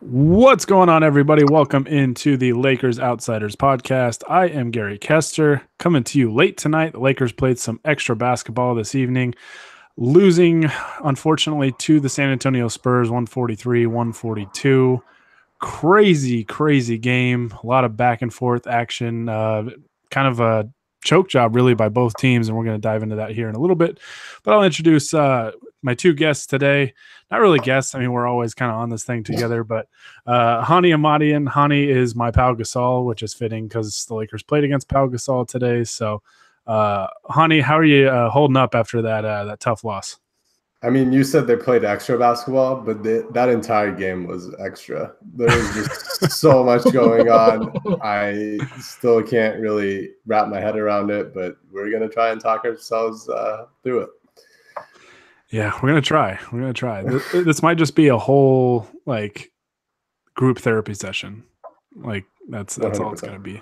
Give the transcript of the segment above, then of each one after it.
What's going on, everybody? Welcome into the Lakers Outsiders podcast. I am Gary Kester, coming to you late tonight. The Lakers played some extra basketball this evening, losing, unfortunately, to the San Antonio Spurs 143-142. Crazy game. A lot of back and forth action. Kind of a choke job, really, by both teams, and we're going to dive into that here in a little bit. But I'll introduce my two guests today. Not really guests. I mean, we're always kind of on this thing together, but Hani Amadian. Hani is my Pau Gasol, which is fitting because the Lakers played against Pau Gasol today. So, Hani, how are you holding up after that tough loss? I mean, you said they played extra basketball, but that entire game was extra. There was just so much going on. I still can't really wrap my head around it, but we're going to try and talk ourselves through it. Yeah, we're going to try. We're going to try. This might just be a whole, group therapy session. That's 100%. All it's going to be.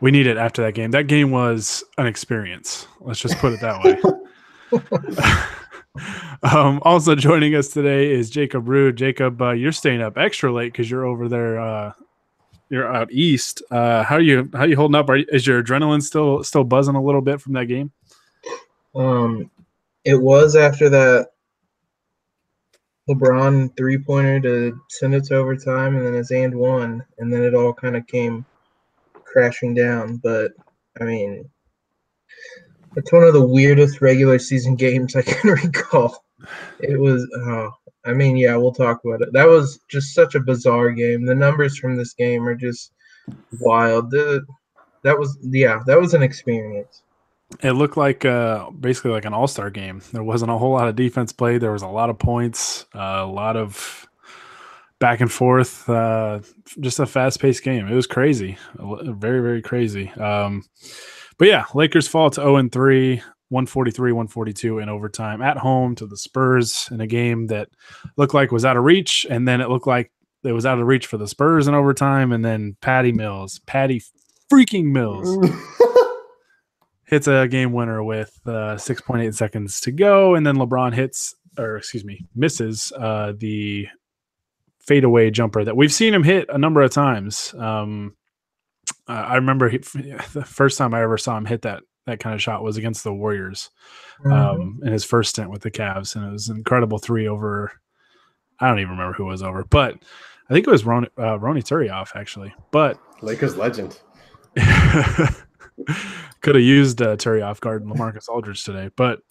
We need it after that game. That game was an experience. Let's just put it that way. Also joining us today is Jacob Rude. Jacob, you're staying up extra late because you're over there. You're out east. How are you holding up? Is your adrenaline still buzzing a little bit from that game? It was after that LeBron 3-pointer to send it to overtime, and then it's and one, and then it all kind of came crashing down. But I mean, it's one of the weirdest regular season games I can recall. It was, yeah, we'll talk about it. That was just such a bizarre game. The numbers from this game are just wild. That was an experience. It looked like basically like an all-star game. There wasn't a whole lot of defense played. There was a lot of points, a lot of back and forth, just a fast-paced game. It was crazy, very, very crazy. But yeah, Lakers fall to 0-3, 143-142 in overtime at home to the Spurs in a game that looked like was out of reach, and then it looked like it was out of reach for the Spurs in overtime, and then Patty freaking Mills hits a game winner with 6.8 seconds to go, and then LeBron misses the fadeaway jumper that we've seen him hit a number of times. I remember the first time I ever saw him hit that kind of shot was against the Warriors in his first stint with the Cavs, and it was an incredible three over. I don't even remember who it was over, but I think it was Ronny Turioff, actually. But Lakers legend. Could have used Turioff guard and LaMarcus Aldridge today, but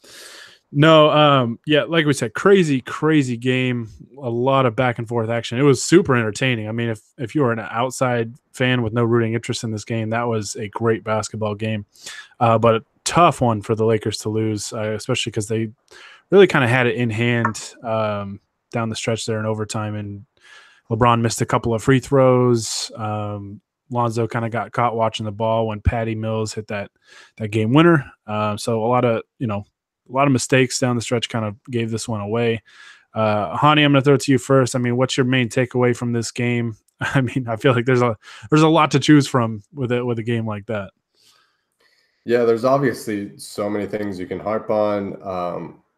no, like we said, crazy game, a lot of back and forth action. It was super entertaining. I mean, if you were an outside fan with no rooting interest in this game, that was a great basketball game, but a tough one for the Lakers to lose, especially because they really kind of had it in hand down the stretch there in overtime, and LeBron missed a couple of free throws. Lonzo kind of got caught watching the ball when Patty Mills hit that game winner. So a lot of mistakes down the stretch kind of gave this one away. Hani, I'm going to throw it to you first. I mean, what's your main takeaway from this game? I mean, I feel like there's a lot to choose from with a game like that. Yeah, there's obviously so many things you can harp on,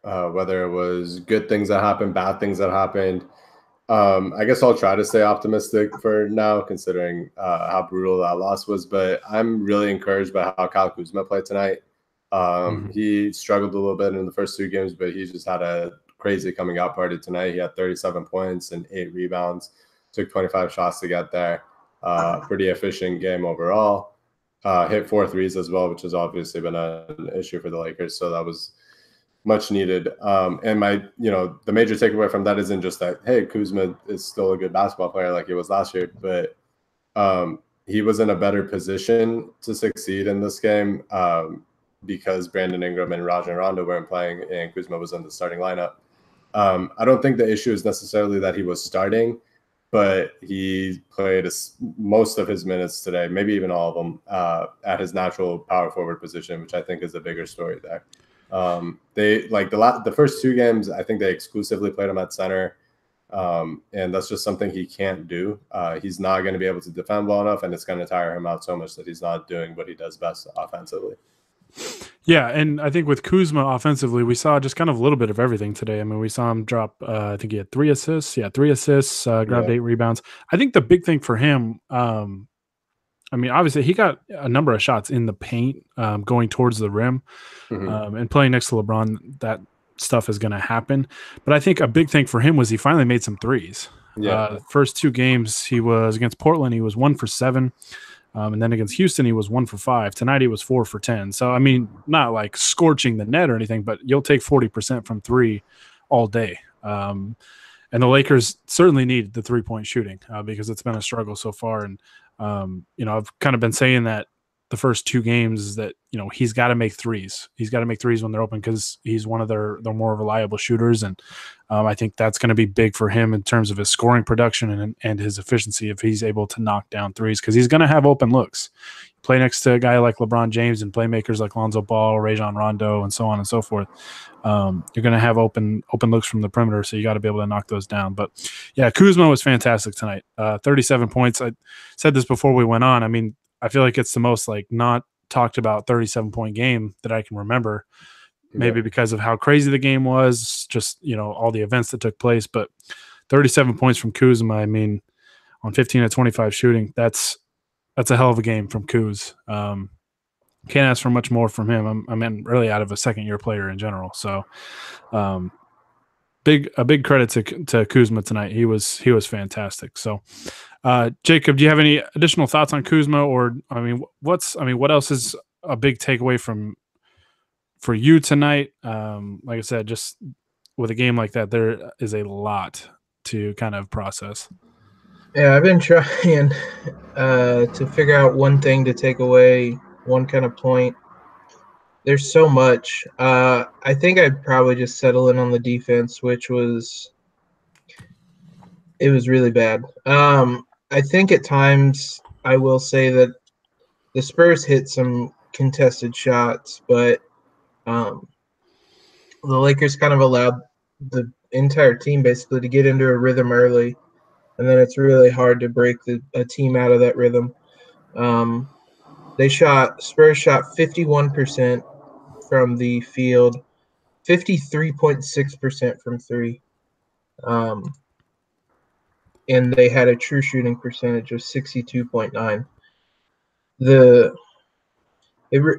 whether it was good things that happened, bad things that happened. I guess I'll try to stay optimistic for now, considering how brutal that loss was. But I'm really encouraged by how Kyle Kuzma played tonight. He struggled a little bit in the first two games, but he just had a crazy coming out party tonight. He had 37 points and 8 rebounds, took 25 shots to get there. Pretty efficient game overall. Hit 4 threes as well, which has obviously been an issue for the Lakers. So that was much needed. And the major takeaway from that isn't just that, hey, Kuzma is still a good basketball player like he was last year, but he was in a better position to succeed in this game because Brandon Ingram and Rajon Rondo weren't playing and Kuzma was in the starting lineup. I don't think the issue is necessarily that he was starting, but he played most of his minutes today, maybe even all of them, at his natural power forward position, which I think is the bigger story there. They the first two games, I think they exclusively played him at center. And that's just something he can't do. He's not going to be able to defend well enough, and it's going to tire him out so much that he's not doing what he does best offensively. Yeah, and I think with Kuzma offensively, we saw just kind of a little bit of everything today. I mean, we saw him drop. I think he had 3 assists. Yeah, 3 assists. Grabbed Yeah. 8 rebounds. I think the big thing for him. I mean, obviously, he got a number of shots in the paint, going towards the rim, Hmm. and playing next to LeBron. That stuff is going to happen. But I think a big thing for him was he finally made some threes. Yeah. First 2 games, he was against Portland. He was 1 for 7. And then against Houston, he was 1 for 5. Tonight, he was 4 for 10. So, I mean, not like scorching the net or anything, but you'll take 40% from three all day. And the Lakers certainly need the 3-point shooting because it's been a struggle so far. And, I've kind of been saying that the first 2 games is that, he's got to make threes. He's got to make threes when they're open because he's one of their more reliable shooters. And I think that's going to be big for him in terms of his scoring production and his efficiency if he's able to knock down threes because he's going to have open looks. Play next to a guy like LeBron James and playmakers like Lonzo Ball, Rajon Rondo, and so on and so forth. You're going to have open looks from the perimeter, so you got to be able to knock those down. But yeah, Kuzma was fantastic tonight. 37 points. I said this before we went on. I mean, I feel like it's the most not talked about 37-point game that I can remember. Maybe because of how crazy the game was, just all the events that took place. But 37 points from Kuzma. I mean, on 15 to 25 shooting, that's a hell of a game from Kuz. Can't ask for much more from him. I mean, really out of a second-year player in general. So, big credit to Kuzma tonight. He was fantastic. So, Jacob, do you have any additional thoughts on Kuzma, or what else is a big takeaway for you tonight? Like I said, just with a game like that, there is a lot to kind of process. Yeah, I've been trying to figure out one thing to take away, one kind of point. There's so much. I think I'd probably just settle in on the defense, which was really bad. I think at times I will say that the Spurs hit some contested shots, but the Lakers kind of allowed the entire team basically to get into a rhythm early, and then it's really hard to break a team out of that rhythm. Spurs shot 51% from the field, 53.6% from three. And they had a true shooting percentage of 62.9.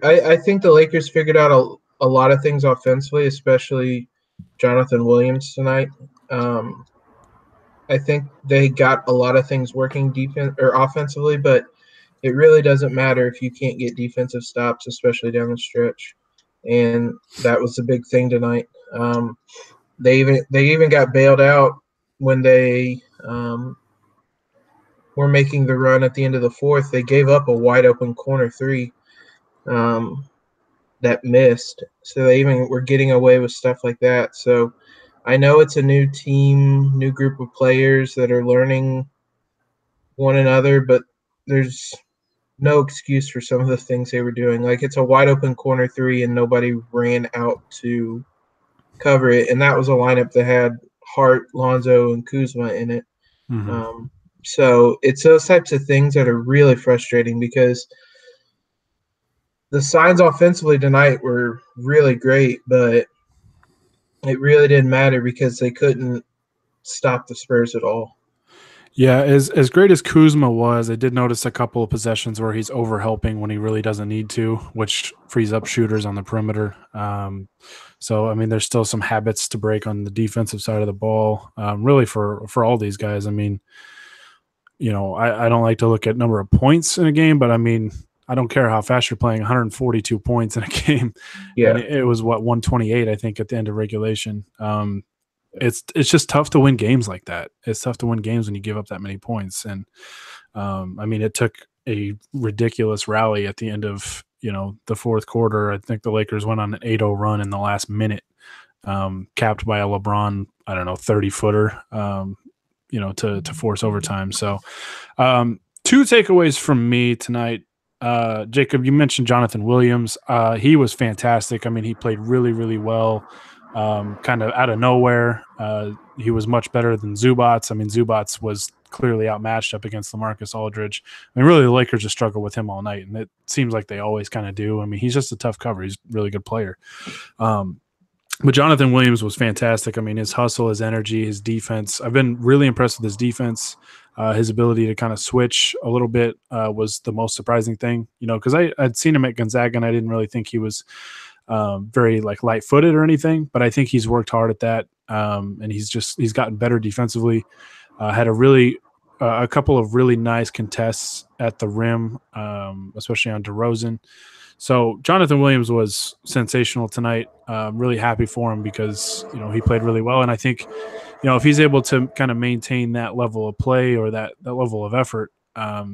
I think the Lakers figured out a lot of things offensively, especially Jonathan Williams tonight. I think they got a lot of things working defense or offensively, but it really doesn't matter if you can't get defensive stops, especially down the stretch. And that was the big thing tonight. They even got bailed out when they were making the run at the end of the fourth. They gave up a wide open corner three that missed, so they even were getting away with stuff like that. So I know it's a new team, new group of players that are learning one another, but there's no excuse for some of the things they were doing. Like, it's a wide open corner three and nobody ran out to cover it. And that was a lineup that had Hart, Lonzo, and Kuzma in it. Mm-hmm. So it's those types of things that are really frustrating because the signs offensively tonight were really great, but it really didn't matter because they couldn't stop the Spurs at all. Yeah, as great as Kuzma was, I did notice a couple of possessions where he's overhelping when he really doesn't need to, which frees up shooters on the perimeter. So, I mean, there's still some habits to break on the defensive side of the ball, really for all these guys. I mean, I don't like to look at number of points in a game, but I mean, I don't care how fast you're playing. 142 points in a game. Yeah, and it was 128, I think, at the end of regulation. It's just tough to win games like that. It's tough to win games when you give up that many points. And I mean, it took a ridiculous rally at the end of the fourth quarter. I think the Lakers went on an 8-0 run in the last minute, capped by a LeBron, 30-footer, to force overtime. So 2 takeaways from me tonight. Jacob, you mentioned Jonathan Williams. He was fantastic. I mean, he played really, really well. Kind of out of nowhere. he was much better than Zubats. I mean, Zubats was clearly outmatched up against LaMarcus Aldridge. I mean, really, the Lakers just struggle with him all night, and it seems like they always kind of do. I mean, he's just a tough cover. He's a really good player. But Jonathan Williams was fantastic. I mean, his hustle, his energy, his defense. I've been really impressed with his defense. His ability to kind of switch a little bit was the most surprising thing, because I'd seen him at Gonzaga, and I didn't really think he was very like light-footed or anything, but I think he's worked hard at that, and he's gotten better defensively. Had a couple of really nice contests at the rim, especially on DeRozan. So Jonathan Williams was sensational tonight. Really happy for him because he played really well, and I think if he's able to kind of maintain that level of play or that level of effort, at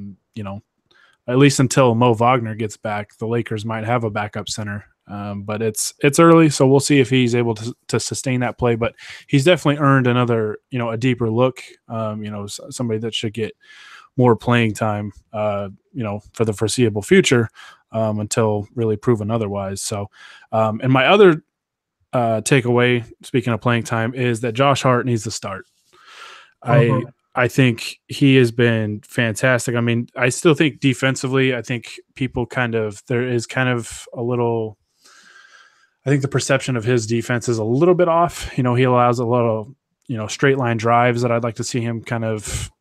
least until Mo Wagner gets back, the Lakers might have a backup center. But it's early, so we'll see if he's able to sustain that play. But he's definitely earned another, a deeper look. Somebody that should get more playing time, for the foreseeable future, until really proven otherwise. So, and my other takeaway, speaking of playing time, is that Josh Hart needs to start. I think he has been fantastic. I mean, I still think defensively, I think there is kind of a little. I think the perception of his defense is a little bit off. He allows a lot of, straight line drives that I'd like to see him kind of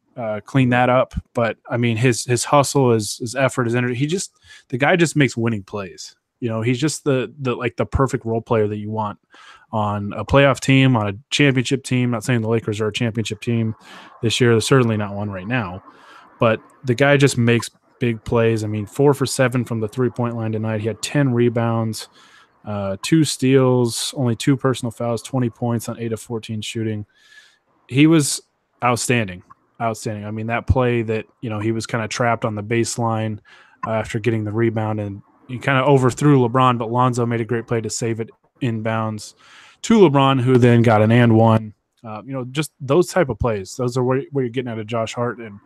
clean that up. But I mean, his hustle, his effort, his energy, the guy just makes winning plays. He's just the perfect role player that you want on a playoff team, on a championship team. Not saying the Lakers are a championship team this year. They're certainly not one right now, but the guy just makes big plays. I mean, 4 for 7 from the 3-point line tonight. He had 10 rebounds. 2 steals, only 2 personal fouls, 20 points on 8 of 14 shooting. He was outstanding. I mean, that play that, he was kind of trapped on the baseline after getting the rebound, and he kind of overthrew LeBron, but Lonzo made a great play to save it inbounds to LeBron, who then got an and one. Just those type of plays. Those are where you're getting out of Josh Hart. And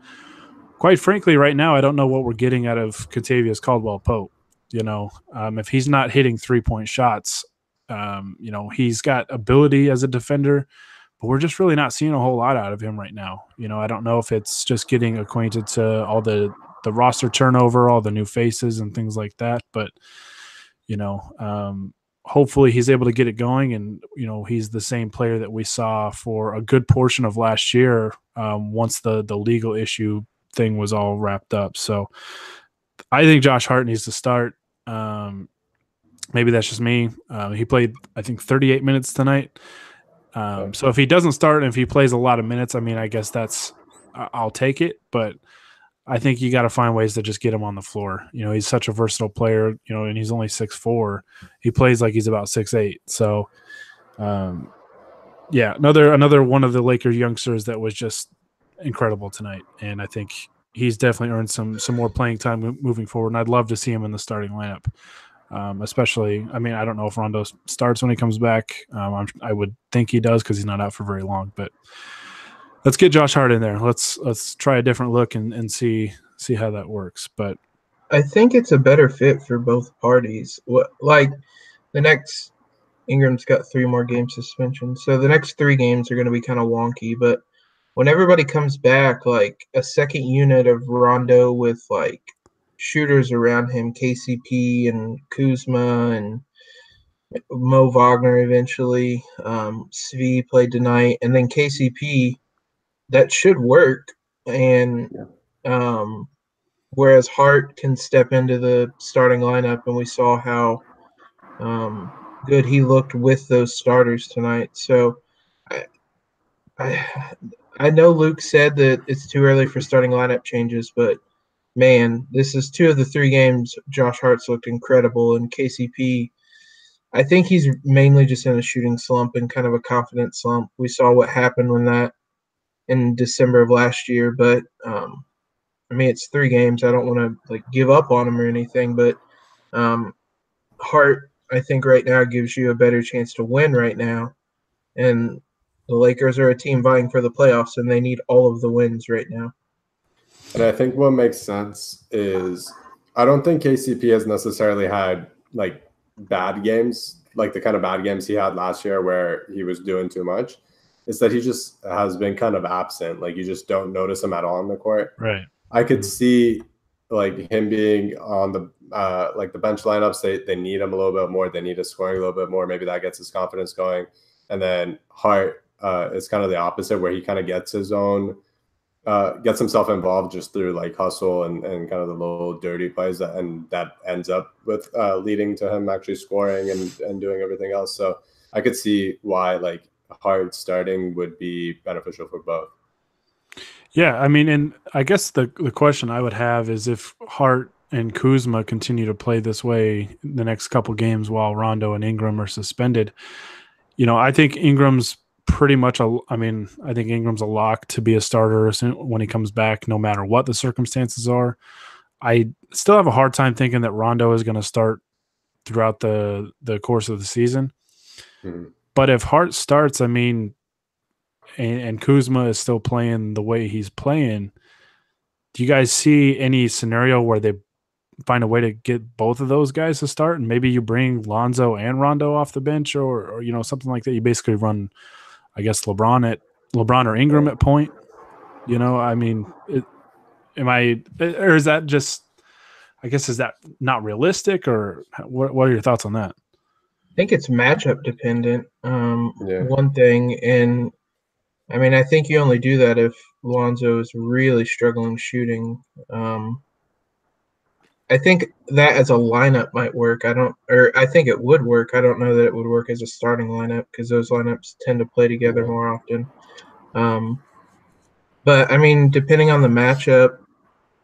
quite frankly, right now, I don't know what we're getting out of Kentavious Caldwell-Pope. If he's not hitting 3-point shots, he's got ability as a defender, but we're just really not seeing a whole lot out of him right now. I don't know if it's just getting acquainted to all the roster turnover, all the new faces and things like that. But, hopefully he's able to get it going. And, he's the same player that we saw for a good portion of last year once the legal issue thing was all wrapped up. So I think Josh Hart needs to start. Maybe that's just me. He played, I think, 38 minutes tonight. So if he doesn't start and if he plays a lot of minutes, I mean, I guess I'll take it. But I think you got to find ways to just get him on the floor. He's such a versatile player, and he's only 6'4". He plays like he's about 6'8". So, another one of the Lakers youngsters that was just incredible tonight. And I think he's definitely earned some more playing time moving forward, and I'd love to see him in the starting lineup. Especially, I mean, I don't know if Rondo starts when he comes back. I would think he does because he's not out for very long. But let's get Josh Hart in there. Let's try a different look and see how that works. But I think it's a better fit for both parties. Ingram's got 3 more game suspension, so the next 3 games are going to be kind of wonky, but when everybody comes back, like a second unit of Rondo with like shooters around him, KCP and Kuzma and Mo Wagner eventually, Svi played tonight, and then KCP, that should work. And whereas Hart can step into the starting lineup, and we saw how good he looked with those starters tonight. So I know Luke said that it's too early for starting lineup changes, but man, this is 2 of the 3 games Josh Hart's looked incredible, and KCP, I think he's mainly just in a shooting slump and kind of a confidence slump. We saw what happened in December of last year, but I mean, it's 3 games. I don't want to give up on him or anything, but Hart, I think right now gives you a better chance to win right now, and the Lakers are a team vying for the playoffs, and they need all of the wins right now. And I think what makes sense is I don't think KCP has necessarily had bad games, like the kind of bad games he had last year where he was doing too much. is that he just has been kind of absent. Like you just don't notice him at all on the court. Right. I could see like him being on the like the bench lineups. They need him a little bit more. They need his scoring a little bit more. Maybe that gets his confidence going. And then Hart is kind of the opposite, where he kind of gets his own gets himself involved just through like hustle and kind of the little dirty plays and that ends up with leading to him actually scoring and doing everything else. So I could see why like Hart starting would be beneficial for both. Yeah, I mean, and I guess the question I would have is if Hart and Kuzma continue to play this way the next couple games while Rondo and Ingram are suspended, I think Ingram's pretty much I think Ingram's a lock to be a starter when he comes back, no matter what the circumstances are. I still have a hard time thinking that Rondo is going to start throughout the course of the season. Mm-hmm. But if Hart starts, I mean, and Kuzma is still playing the way he's playing, do you guys see any scenario where they find a way to get both of those guys to start, and maybe you bring Lonzo and Rondo off the bench, or something like that? You basically run, I guess, LeBron or Ingram at point. I mean, or is that just? I guess, is that not realistic, or what are your thoughts on that? I think it's matchup dependent. One thing, and I mean, I think you only do that if Lonzo is really struggling shooting. I think that as a lineup might work. I think it would work. I don't know that it would work as a starting lineup because those lineups tend to play together more often. But I mean, depending on the matchup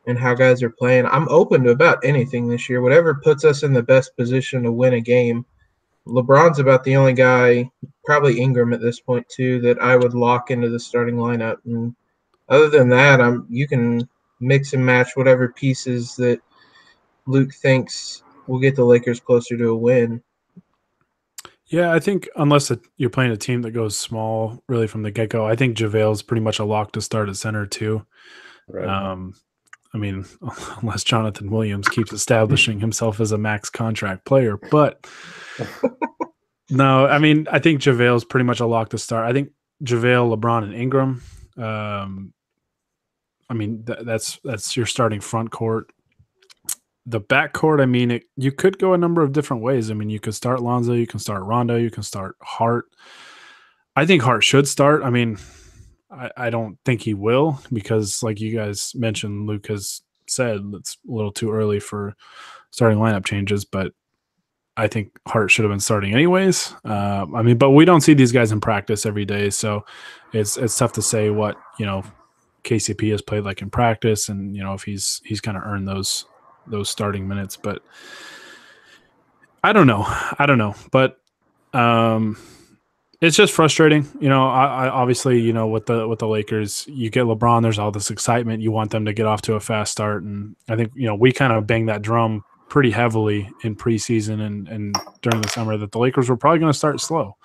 and how guys are playing, I'm open to about anything this year. Whatever puts us in the best position to win a game. LeBron's about the only guy, probably Ingram at this point too, that I would lock into the starting lineup. And other than that, you can mix and match whatever pieces that Luke thinks will get the Lakers closer to a win. Yeah, I think unless you're playing a team that goes small really from the get-go, I think JaVale's pretty much a lock to start at center too. Right. I mean, unless Jonathan Williams keeps establishing himself as a max contract player. But no, I mean, I think JaVale's pretty much a lock to start. I think JaVale, LeBron, and Ingram. I mean, that's your starting front court. The back court, I mean, you could go a number of different ways. I mean, you could start Lonzo, you can start Rondo, you can start Hart. I think Hart should start. I mean, I don't think he will because, like you guys mentioned, Luke has said it's a little too early for starting lineup changes, but I think Hart should have been starting anyways. I mean, but we don't see these guys in practice every day, so it's tough to say what KCP has played like in practice, and if he's kind of earned those starting minutes. But I don't know, but it's just frustrating. I obviously, with the Lakers, you get LeBron, there's all this excitement. You want them to get off to a fast start. And I think, we kind of bang that drum pretty heavily in preseason and during the summer that the Lakers were probably going to start slow.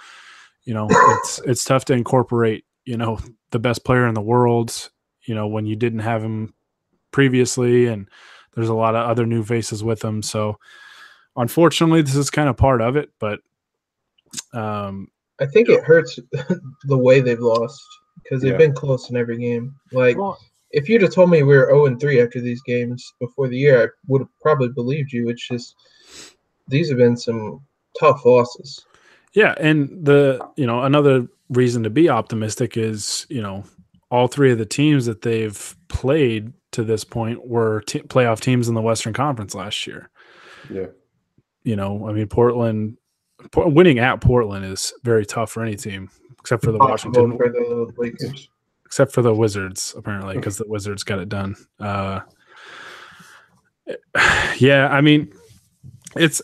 It's tough to incorporate, the best player in the world, when you didn't have him previously, and there's a lot of other new faces with him. So unfortunately, this is kind of part of it, but I think it hurts the way they've lost because they've been close in every game. Like, if you'd have told me we were 0-3 after these games before the year, I would have probably believed you. It's just these have been some tough losses. Yeah, and another reason to be optimistic is all three of the teams that they've played to this point were playoff teams in the Western Conference last year. Yeah, I mean, winning at Portland is very tough for any team, except for the Washington, for the Lakers, except for the Wizards, apparently, because the Wizards got it done. Yeah, I mean, it's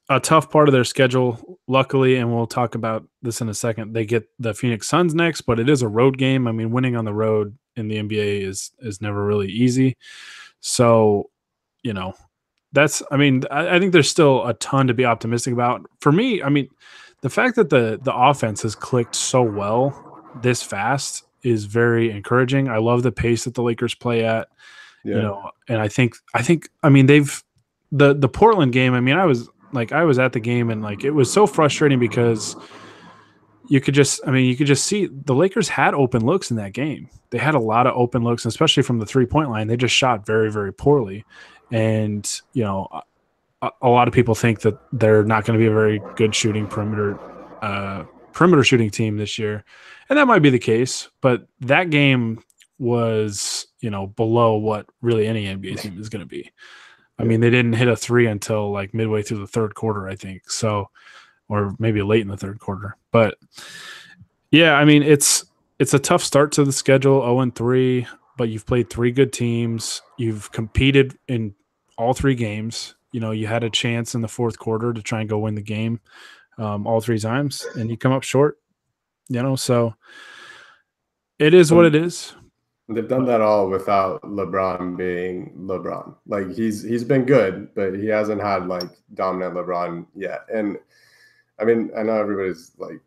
a tough part of their schedule. Luckily, and we'll talk about this in a second, they get the Phoenix Suns next, but it is a road game. I mean, winning on the road in the NBA is never really easy. So, I think there's still a ton to be optimistic about. For me, I mean, the fact that the offense has clicked so well this fast is very encouraging. I love the pace that the Lakers play at, and I think, they've the Portland game. I mean, I was at the game, and it was so frustrating because you could just see the Lakers had open looks in that game. They had a lot of open looks, especially from the 3-point line. They just shot very, very poorly. And, a lot of people think that they're not going to be a very good shooting perimeter shooting team this year. And that might be the case, but that game was, below what really any NBA team is going to be. I mean, they didn't hit a three until like midway through the third quarter, I think. So, or maybe late in the third quarter. But yeah, I mean, it's a tough start to the schedule, 0-3, but you've played 3 good teams. You've competed in all 3 games. You had a chance in the fourth quarter to try and go win the game all 3 times, and you come up short. So it is what it is. They've done that all without LeBron being LeBron. Like he's been good, but he hasn't had like dominant LeBron yet. And I mean, I know everybody's like,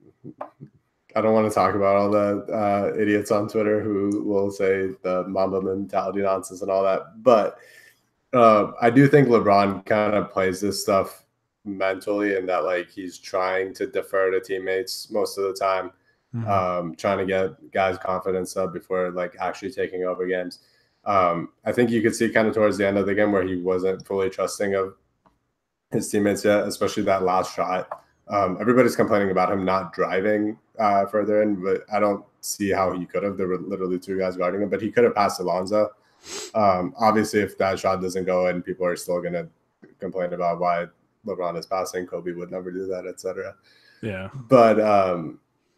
I don't want to talk about all the idiots on Twitter who will say the Mamba mentality nonsense and all that. But I do think LeBron kind of plays this stuff mentally, and that like he's trying to defer to teammates most of the time, trying to get guys' confidence up before like actually taking over games. I think you could see kind of towards the end of the game where he wasn't fully trusting of his teammates yet, especially that last shot. Everybody's complaining about him not driving further in, but I don't see how he could have. There were literally 2 guys guarding him, but he could have passed Alonzo. Obviously, if that shot doesn't go in, people are still going to complain about why LeBron is passing. Kobe would never do that, etc. Yeah. But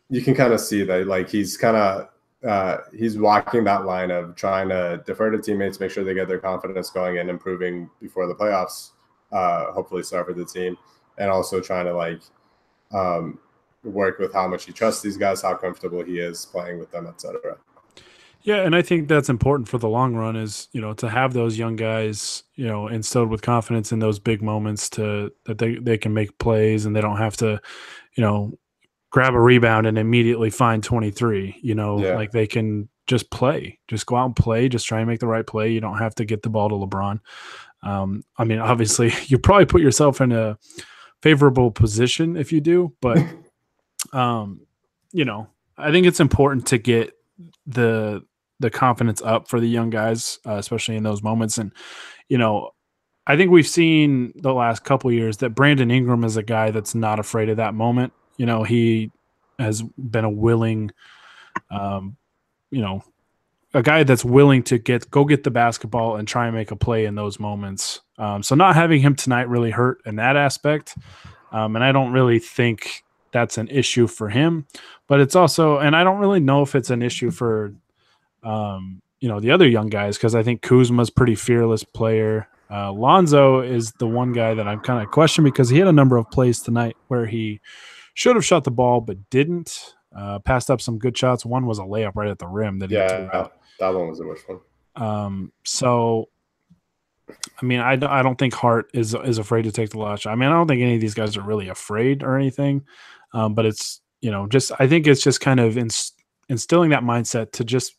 you can kind of see that like he's kind of he's walking that line of trying to defer to teammates, make sure they get their confidence going and improving before the playoffs, hopefully start for the team, and also trying to like work with how much he trusts these guys, how comfortable he is playing with them, etc. Yeah, and I think that's important for the long run is, to have those young guys, instilled with confidence in those big moments that they can make plays and they don't have to, grab a rebound and immediately find 23, like they can just play, just go out and play, just try and make the right play. You don't have to get the ball to LeBron. I mean, obviously you probably put yourself in a favorable position if you do, but, I think it's important to get the confidence up for the young guys, especially in those moments. And, I think we've seen the last couple of years that Brandon Ingram is a guy that's not afraid of that moment. He has been a willing, a guy that's willing to go get the basketball and try and make a play in those moments. So not having him tonight really hurt in that aspect. And I don't really think that's an issue for him, but it's also, and I don't really know if it's an issue for, the other young guys, because I think Kuzma's pretty fearless player. Lonzo is the one guy that I'm kind of questioning because he had a number of plays tonight where he should have shot the ball but didn't. Passed up some good shots. One was a layup right at the rim that he threw out. That one was the worst one. So, I mean, I don't think Hart is afraid to take the last shot. I mean, I don't think any of these guys are really afraid or anything, but it's, I think it's just kind of instilling that mindset to just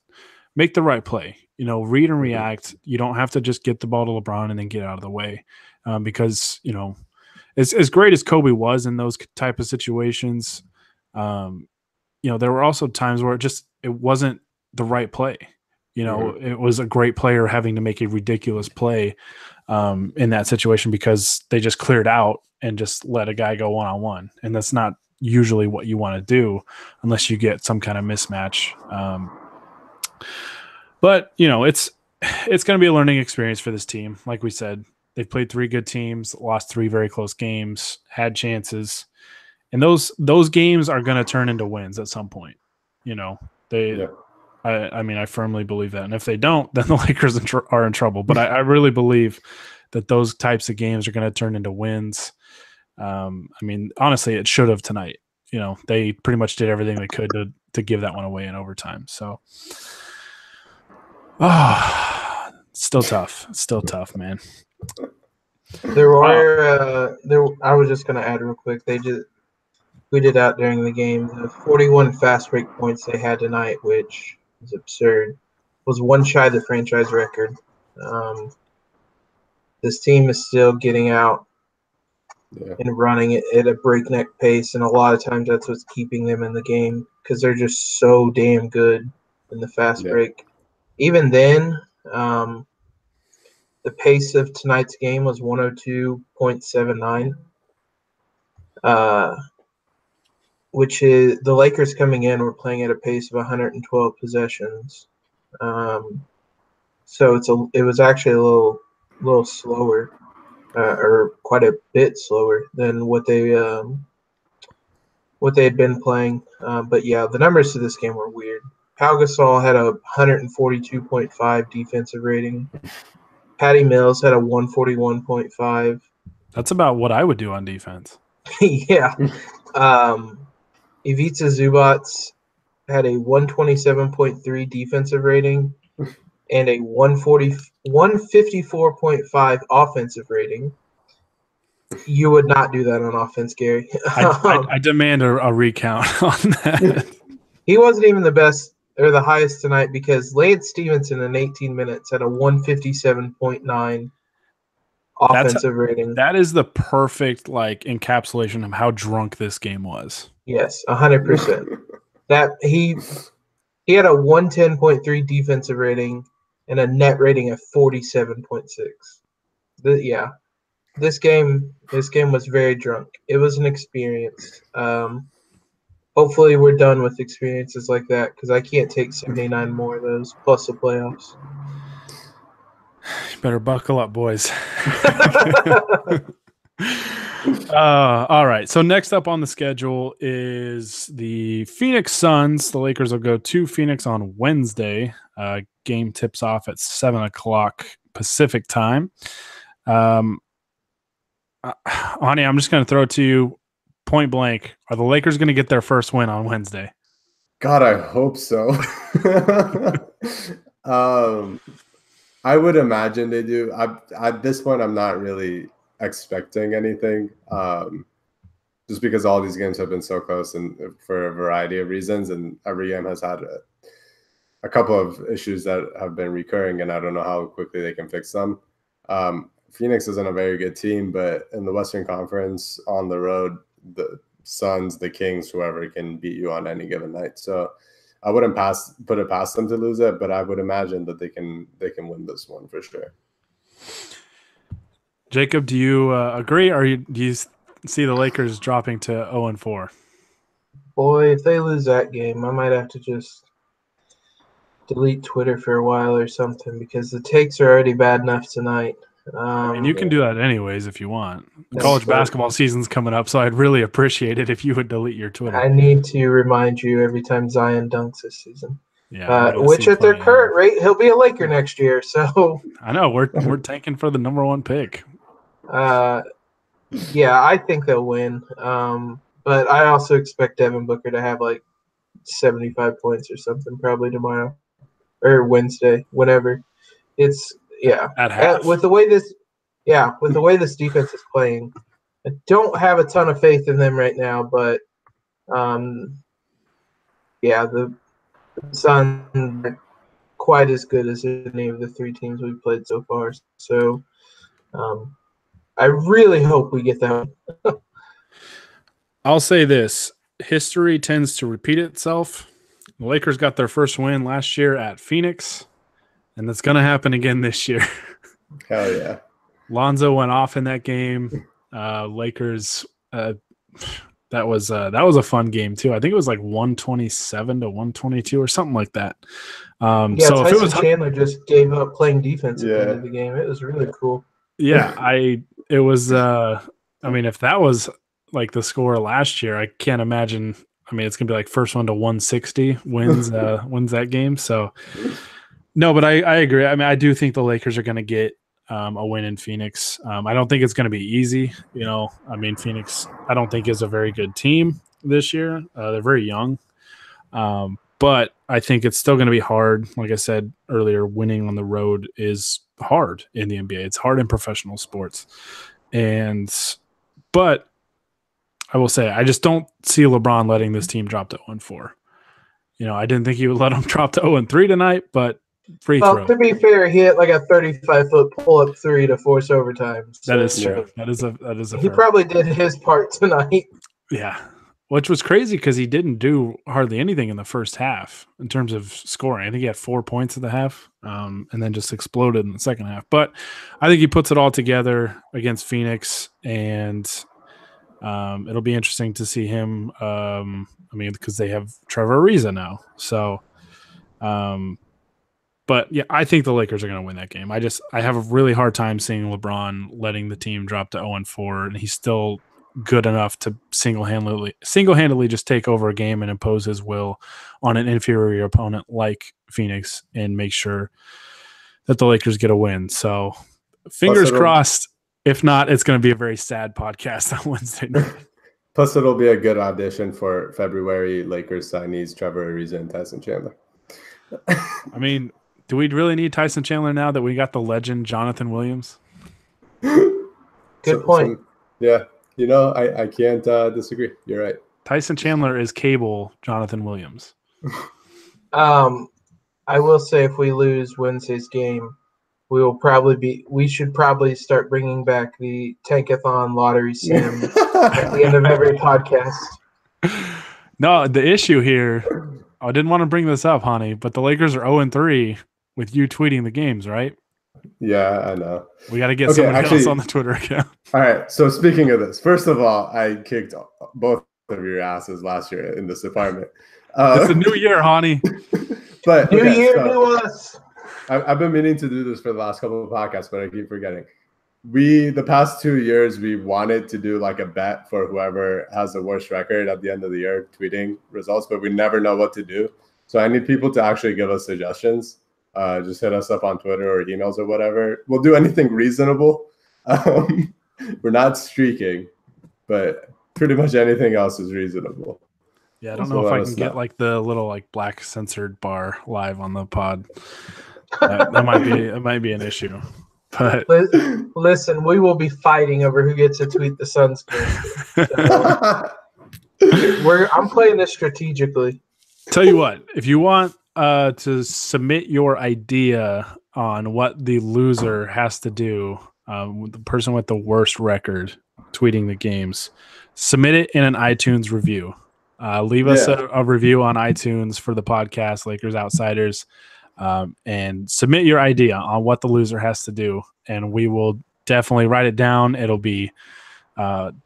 make the right play, read and react. You don't have to just get the ball to LeBron and then get out of the way, because, as great as Kobe was in those type of situations, there were also times where it wasn't the right play. It was a great player having to make a ridiculous play in that situation because they just cleared out and just let a guy go one-on-one. And that's not usually what you want to do unless you get some kind of mismatch. But it's going to be a learning experience for this team. Like we said, they've played 3 good teams, lost 3 very close games, had chances. And those games are going to turn into wins at some point. I firmly believe that. And if they don't, then the Lakers are in trouble. But I really believe that those types of games are going to turn into wins. Honestly, it should have tonight. They pretty much did everything they could to give that one away in overtime. So, still tough. Still tough, man. There were I was just going to add real quick. They just tweeted out during the game the 41 fast break points they had tonight, which is absurd. Was one shy of the franchise record. This team is still getting out Yeah. and running it at a breakneck pace, and a lot of times that's what's keeping them in the game because they're just so damn good in the fast Yeah. break. Even then, the pace of tonight's game was 102.79, which is the Lakers coming in were playing at a pace of 112 possessions. So it was actually a little slower, or quite a bit slower than what they had been playing. But yeah, the numbers to this game were weird. Pau Gasol had a 142.5 defensive rating. Patty Mills had a 141.5. That's about what I would do on defense. Yeah. Ivica Zubac had a 127.3 defensive rating and a 154.5 offensive rating. You would not do that on offense, Gary. I demand a recount on that. He wasn't even the best or the highest tonight because Lance Stevenson in 18 minutes had a 157.9 offensive rating. That is the perfect encapsulation of how drunk this game was. Yes, 100%. That he had a 110.3 defensive rating and a net rating of 47.6. Yeah. This game was very drunk. It was an experience. Hopefully we're done with experiences like that because I can't take 79 more of those plus the playoffs. You better buckle up, boys. All right. So next up on the schedule is the Phoenix Suns. The Lakers will go to Phoenix on Wednesday. Game tips off at 7:00 Pacific time. Ani, I'm just going to throw it to you point blank. Are the Lakers going to get their first win on Wednesday? God, I hope so. I would imagine they do. At this point, I'm not really expecting anything, just because all these games have been so close and for a variety of reasons, and every game has had a couple of issues that have been recurring, and I don't know how quickly they can fix them. Phoenix isn't a very good team, but in the Western Conference on the road, the Suns, the Kings, whoever can beat you on any given night. So I wouldn't put it past them to lose it, but I would imagine that they can win this one for sure. Jacob, do you agree, or do you see the Lakers dropping to 0-4? Boy, if they lose that game, I might have to just delete Twitter for a while or something because the takes are already bad enough tonight. And you can do that anyways if you want. College basketball season's coming up, so I'd really appreciate it if you would delete your Twitter. I need to remind you every time Zion dunks this season. Yeah, which at their current rate, he'll be a Laker next year. So I know we're tanking for the number one pick. Yeah, I think they'll win. But I also expect Devin Booker to have 75 points or something probably tomorrow or Wednesday, whenever. It's at half. With the way this defense is playing, I don't have a ton of faith in them right now, but the Suns are quite as good as any of the three teams we've played so far. So I really hope we get that. I'll say this. History tends to repeat itself. The Lakers got their first win last year at Phoenix, and that's going to happen again this year. Hell yeah. Lonzo went off in that game. Lakers, that was a fun game too. I think it was 127-122 or something like that. So Tyson if it was Chandler just gave up playing defense at the end of the game. It was really cool. Yeah, it was if that was the score last year, I can't imagine. It's gonna be first one to 160 wins that game. So no, but I agree. I do think the Lakers are gonna get a win in Phoenix. I don't think it's gonna be easy. Phoenix I don't think is a very good team this year. They're very young. But I think it's still going to be hard. Like I said earlier, winning on the road is hard in the NBA. It's hard in professional sports. But I will say, I just don't see LeBron letting this team drop to 0-4. I didn't think he would let them drop to 0-3 tonight, but free throw. To be fair, he hit like a 35-foot pull-up three to force overtime. So That is true. That is a he fair probably did his part tonight. Yeah. Which was crazy because he didn't do hardly anything in the first half in terms of scoring. I think he had 4 points in the half and then just exploded in the second half. But I think he puts it all together against Phoenix, and it'll be interesting to see him. Because they have Trevor Ariza now. So, but yeah, I think the Lakers are going to win that game. I have a really hard time seeing LeBron letting the team drop to 0-4, and he's still good enough to single-handedly just take over a game and impose his will on an inferior opponent like Phoenix and make sure that the Lakers get a win. So fingers crossed. If not, it's going to be a very sad podcast on Wednesday night. Plus, it'll be a good audition for February Lakers signees Trevor Ariza and Tyson Chandler. I mean, do we really need Tyson Chandler now that we got the legend Jonathan Williams? Good point. Yeah. I can't disagree. You're right. Tyson Chandler is cable Jonathan Williams. I will say if we lose Wednesday's game, we should probably start bringing back the Tankathon lottery sim at the end of every podcast. No, the issue here, I didn't want to bring this up, honey, but the Lakers are 0-3 with you tweeting the games, right? Yeah, I know. We got to get someone else on the Twitter account. All right. So speaking of this, first of all, I kicked both of your asses last year in this apartment. It's a new year, honey. But new year, new us. I've been meaning to do this for the last couple of podcasts, but I keep forgetting. The past 2 years, we wanted to do like a bet for whoever has the worst record at the end of the year tweeting results, but we never know what to do. So I need people to actually give us suggestions. Just hit us up on Twitter or emails or whatever. We'll do anything reasonable. We're not streaking, but pretty much anything else is reasonable. Yeah, I don't know if I can get like the little like black censored bar live on the pod. That might be an issue. But listen, we will be fighting over who gets to tweet the Suns game. So I'm playing this strategically. Tell you what, if you want to submit your idea on what the loser has to do, the person with the worst record tweeting the games, submit it in an iTunes review. Leave us a review on iTunes for the podcast, Lakers Outsiders, and submit your idea on what the loser has to do, and we will definitely write it down. It'll be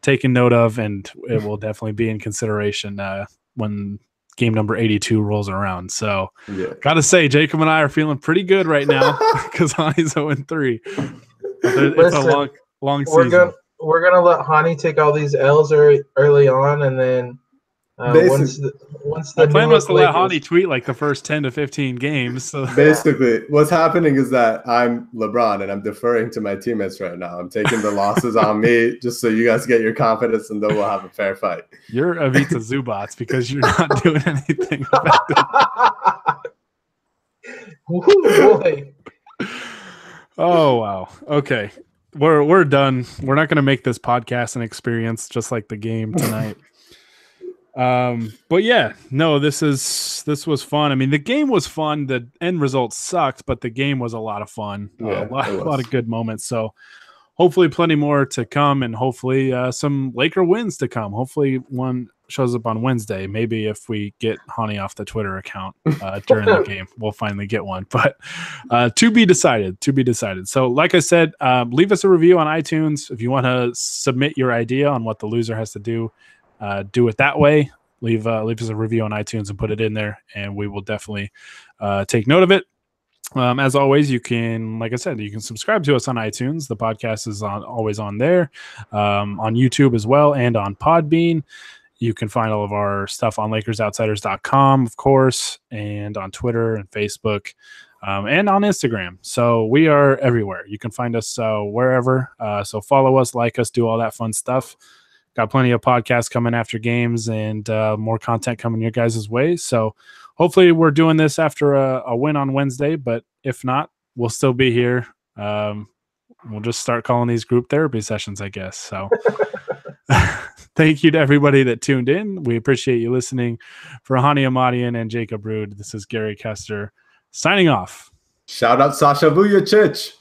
taken note of, and it will definitely be in consideration when game number 82 rolls around. So, gotta say, Jacob and I are feeling pretty good right now because Hani's 0-3. It's a long season. We're gonna let Hani take all these L's early on, and then once the plan was to let Hani tweet like the first 10 to 15 games. So basically, what's happening is that I'm LeBron and I'm deferring to my teammates right now. I'm taking the losses on me just so you guys get your confidence, and then we'll have a fair fight. You're Ivica Zubats because you're not doing anything effective. Ooh, boy. Oh wow. Okay. We're done. We're not going to make this podcast an experience just like the game tonight. But yeah, no, this was fun. I mean, the game was fun. The end result sucked, but the game was a lot of fun. A lot of good moments. So hopefully plenty more to come, and hopefully some Laker wins to come. Hopefully one shows up on Wednesday. Maybe if we get Hani off the Twitter account during the game, we'll finally get one. But to be decided. So like I said, leave us a review on iTunes. If you want to submit your idea on what the loser has to do, do it that way. Leave us a review on iTunes and put it in there, and we will definitely take note of it. As always, you can, like I said, you can subscribe to us on iTunes. The podcast is always on there, on YouTube as well, and on Podbean. You can find all of our stuff on LakersOutsiders.com, of course, and on Twitter and Facebook, and on Instagram. So we are everywhere. You can find us wherever. So follow us, like us, do all that fun stuff. Got plenty of podcasts coming after games, and more content coming your guys' way. So hopefully we're doing this after a win on Wednesday, but if not, we'll still be here. We'll just start calling these group therapy sessions, I guess. So thank you to everybody that tuned in. We appreciate you listening. For Hani Amadian and Jacob Rude, this is Gary Kester signing off. Shout out Sasha Vujacic.